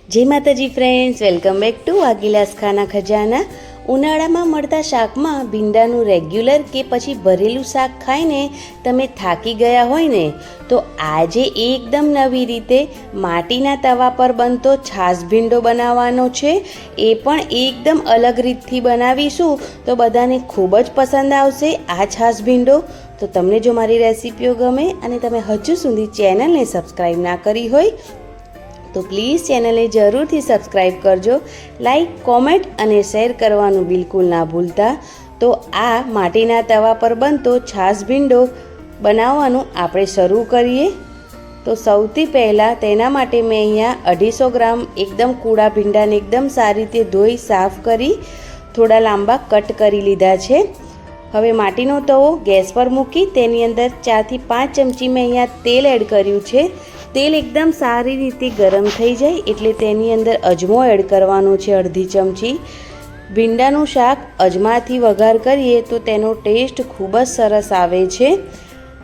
જય માતાજી friends, welcome back to વાગીલાસ ખાના ખજાના। ઉનાળામાં મળતા શાકમાં ભીંડાનું રેગ્યુલર કે પછી ભરેલું શાક ખાઈને તમે થાકી ગયા હોય ને, તો આજે એકદમ નવી રીતે માટીના તવા પર બનતો છાશ ભીંડો બનાવવાનો છે। એ પણ એકદમ અલગ રીતથી બનાવીશું તો બધાને ખૂબ જ પસંદ આવશે આ છાશ ભીંડો। તો તમને જો મારી રેસિપીઓ ગમે અને તમે હજુ સુધી ચેનલને સબસ્ક્રાઈબ ના કરી હોય તો પ્લીઝ ચેનલને જરૂરથી સબસ્ક્રાઈબ કરજો, લાઈક, કોમેન્ટ અને શેર કરવાનું બિલકુલ ના ભૂલતા। તો આ માટીના તવા પર બનતો છાશ ભીંડો બનાવવાનું આપણે શરૂ કરીએ। તો સૌથી પહેલાં તેના માટે મેં અહીંયા 250 ગ્રામ એકદમ કૂડા ભીંડાને એકદમ સારી રીતે ધોઈ સાફ કરી થોડા લાંબા કટ કરી લીધા છે। હવે માટીનો તવો ગેસ પર મૂકી તેની અંદર 4 થી 5 ચમચી મેં અહીંયા તેલ એડ કર્યું છે। તેલ એકદમ સારી રીતે ગરમ થઈ જાય એટલે તેની અંદર અજમો એડ કરવાનો છે, અડધી ચમચી। ભીંડાનું શાક અજમાથી વઘાર કરીએ તો તેનો ટેસ્ટ ખૂબ જ સરસ આવે છે।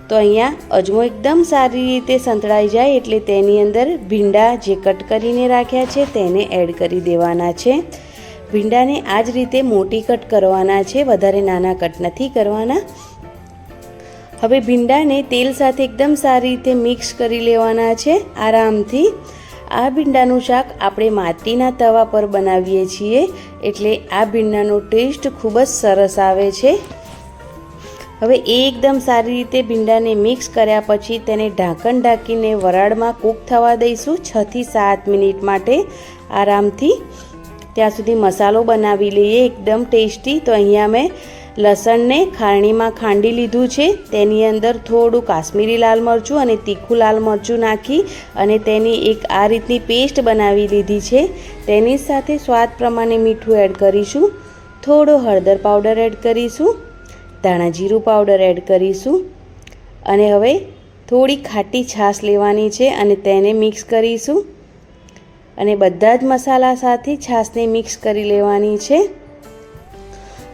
તો અહીંયા અજમો એકદમ સારી રીતે સંતળાઈ જાય એટલે તેની અંદર ભીંડા જે કટ કરીને રાખ્યા છે તેને એડ કરી દેવાના છે। ભીંડાને આ જ રીતે મોટી કટ કરવાના છે, વધારે નાના કટ નથી કરવાના। હવે ભીંડાને તેલ સાથે એકદમ સારી રીતે મિક્સ કરી લેવાના છે આરામથી। આ ભીંડાનું શાક આપણે માટીના તવા પર બનાવીએ છીએ એટલે આ ભીંડાનો ટેસ્ટ ખૂબ જ સરસ આવે છે। હવે એકદમ સારી રીતે ભીંડાને મિક્સ કર્યા પછી તેને ઢાંકણ ઢાંકીને વરાળમાં કૂક થવા દઈશું 6 થી 7 મિનિટ માટે આરામથી। ત્યાં સુધી મસાલો બનાવી લઈએ એકદમ ટેસ્ટી। તો અહીંયા મેં લસણને ખારણીમાં ખાંડી લીધું છે, તેની અંદર થોડું કાશ્મીરી લાલ મરચું અને તીખું લાલ મરચું નાખી અને તેની એક આ રીતની પેસ્ટ બનાવી લીધી છે। તેની સાથે સ્વાદ પ્રમાણે મીઠું એડ કરીશું, થોડો હળદર પાવડર એડ કરીશું, ધાણા જીરું પાવડર એડ કરીશું અને હવે થોડી ખાટી છાશ લેવાની છે અને તેને મિક્સ કરીશું અને બધા જ મસાલા સાથે છાશને મિક્સ કરી લેવાની છે।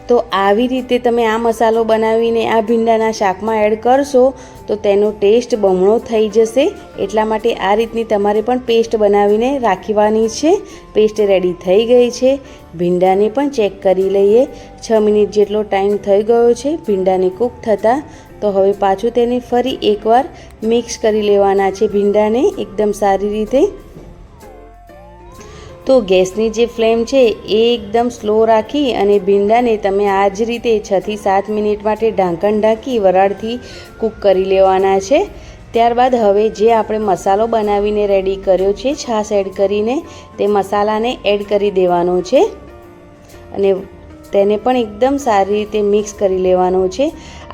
તો આવી રીતે તમે આ મસાલો બનાવીને આ ભીંડાના શાકમાં એડ કરશો તો તેનો ટેસ્ટ બમણો થઈ જશે। એટલા માટે આ રીતની તમારે પણ પેસ્ટ બનાવીને રાખવાની છે। પેસ્ટ રેડી થઈ ગઈ છે, ભીંડાને પણ ચેક કરી લઈએ। 6 મિનિટ જેટલો ટાઈમ થઈ ગયો છે ભીંડાને કૂક થતાં। તો હવે પાછું તેને ફરી એકવાર મિક્સ કરી લેવાના છે ભીંડાને એકદમ સારી રીતે। તો ગેસની જે ફ્લેમ છે એ એકદમ સ્લો રાખી અને ભીંડાને તમે આ જ રીતે 6 થી 7 મિનિટ માટે ઢાંકણ ઢાંકી વરાળથી કૂક કરી લેવાના છે। ત્યારબાદ હવે જે આપણે મસાલો બનાવીને રેડી કર્યો છે છાશ એડ કરીને તે મસાલાને એડ કરી દેવાનો છે અને તેને પણ એકદમ સારી રીતે મિક્સ કરી લેવાનો છે।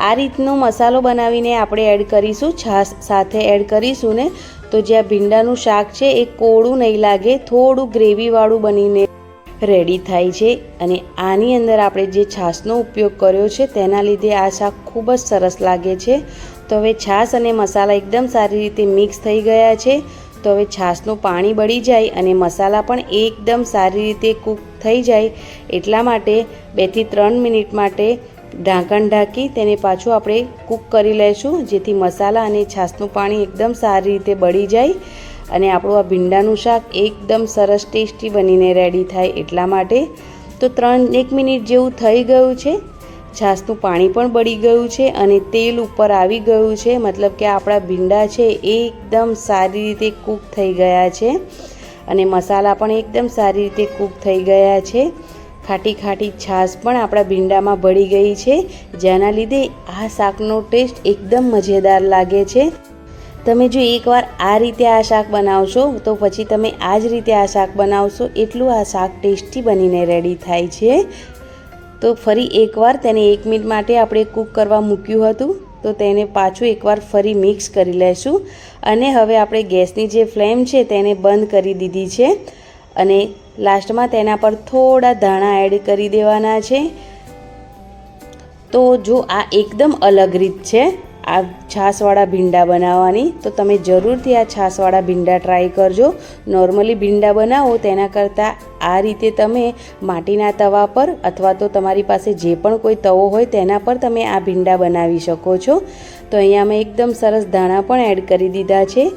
આ રીતનો મસાલો બનાવીને આપણે એડ કરીશું, છાશ સાથે એડ કરીશું ને તો જે આ ભીંડાનું શાક છે એ કોળું નહીં લાગે, થોડું ગ્રેવીવાળું બનીને રેડી થાય છે। અને આની અંદર આપણે જે છાશનો ઉપયોગ કર્યો છે તેના લીધે આ શાક ખૂબ જ સરસ લાગે છે। તો હવે છાશ અને મસાલા એકદમ સારી રીતે મિક્સ થઈ ગયા છે। તો હવે છાશનું પાણી બળી જાય અને મસાલા પણ એકદમ સારી રીતે કૂક થઈ જાય એટલા માટે 2 થી 3 મિનિટ માટે ઢાંકણ ઢાંકી તેને પાછું આપણે કૂક કરી લઈશું જેથી મસાલા અને છાશનું પાણી એકદમ સારી રીતે બળી જાય અને આપણું આ ભીંડાનું શાક એકદમ સરસ ટેસ્ટી બનીને રેડી થાય એટલા માટે। તો 1 મિનિટ જેવું થઈ ગયું છે, છાશનું પાણી પણ બળી ગયું છે અને તેલ ઉપર આવી ગયું છે, મતલબ કે આપણા ભીંડા છે એ એકદમ સારી રીતે કૂક થઈ ગયા છે અને મસાલા પણ એકદમ સારી રીતે કૂક થઈ ગયા છે। ખાટી ખાટી છાશ પણ આપણા ભીંડામાં ભળી ગઈ છે જેના લીધે આ શાકનો ટેસ્ટ એકદમ મજેદાર લાગે છે। તમે જો એકવાર આ રીતે આ શાક બનાવશો તો પછી તમે આ જ રીતે આ શાક બનાવશો એટલું આ શાક ટેસ્ટી બનીને રેડી થાય છે। તો ફરી એકવાર તેને 1 મિનિટ માટે આપણે કૂક કરવા મૂક્યું હતું તો તેને પાછું એકવાર ફરી મિક્સ કરી લેશું અને હવે આપણે ગેસની જે ફ્લેમ છે તેને બંધ કરી દીધી છે અને લાસ્ટમાં તેના પર થોડા ધાણા એડ કરી દેવાના છે। તો જો આ એકદમ અલગ રીત છે આ છાશવાળા ભીંડા બનાવવાની. તો તમે જરૂરથી આ છાશવાળા ભીંડા ટ્રાય કરજો. નોર્મલી ભીંડા બનાવો તેના કરતાં આ રીતે તમે માટીના તવા પર અથવા તો તમારી પાસે જે પણ કોઈ તવો હોય તેના પર તમે આ ભીંડા બનાવી શકો છો. તો અહીંયા મેં એકદમ સરસ ધાણા પણ એડ કરી દીધા છે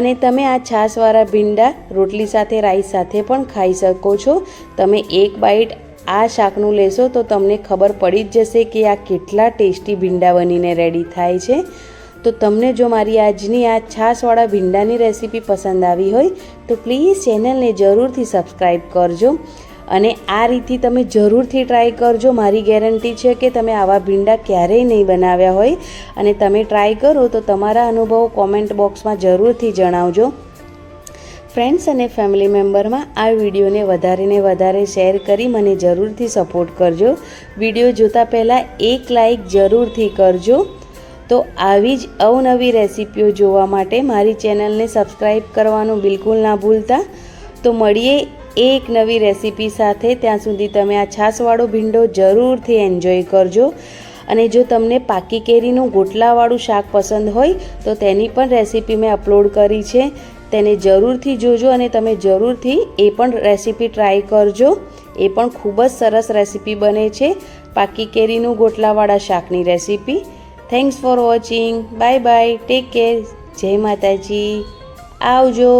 અને તમે આ છાશવાળા ભીંડા રોટલી સાથે રાઈસ સાથે પણ ખાઈ શકો છો. તમે એક બાઈટ આ શાકનું લેશો તો તમને ખબર પડી જ જશે કે આ કેટલા ટેસ્ટી ભીંડા બનીને રેડી થાય છે. તો તમને જો મારી આજની આ છાશવાળા ભીંડાની રેસીપી પસંદ આવી હોય તો પ્લીઝ ચેનલને જરૂરથી સબસ્ક્રાઈબ કરજો અને આ રીતથી તમે જરૂરથી ટ્રાય કરજો. મારી ગેરંટી છે કે તમે આવા ભીંડા ક્યારેય નહીં બનાવ્યા હોય અને તમે ટ્રાય કરો તો તમારા અનુભવો કોમેન્ટ બોક્સમાં જરૂરથી જણાવજો. ફ્રેન્ડ્સ અને ફેમિલી મેમ્બરમાં આ વિડીયોને વધારે શેર કરી મને જરૂરથી સપોર્ટ કરજો. વિડીયો જોતા પહેલાં એક લાઈક જરૂરથી કરજો. તો આવી જ અવનવી રેસીપીઓ જોવા માટે મારી ચેનલને સબસ્ક્રાઈબ કરવાનું બિલકુલ ના ભૂલતા. તો મળીએ એક નવી રેસીપી સાથે. ત્યાં સુધી તમે આ છાશવાળો ભીંડો જરૂરથી એન્જોય કરજો. અને જો તમને પાકી કેરીનું ગોટલાવાળું શાક પસંદ હોય તો તેની પણ રેસીપી મેં અપલોડ કરી છે. તેને જરૂરથી જોજો અને તમે જરૂરથી એ પણ રેસીપી ટ્રાય કરજો. એ પણ ખૂબ જ સરસ રેસીપી બને છે, પાકી કેરીનું ગોટલાવાળા શાકની recipe. Thanks for watching. Bye bye. Take care. જય માતાજી. આવજો.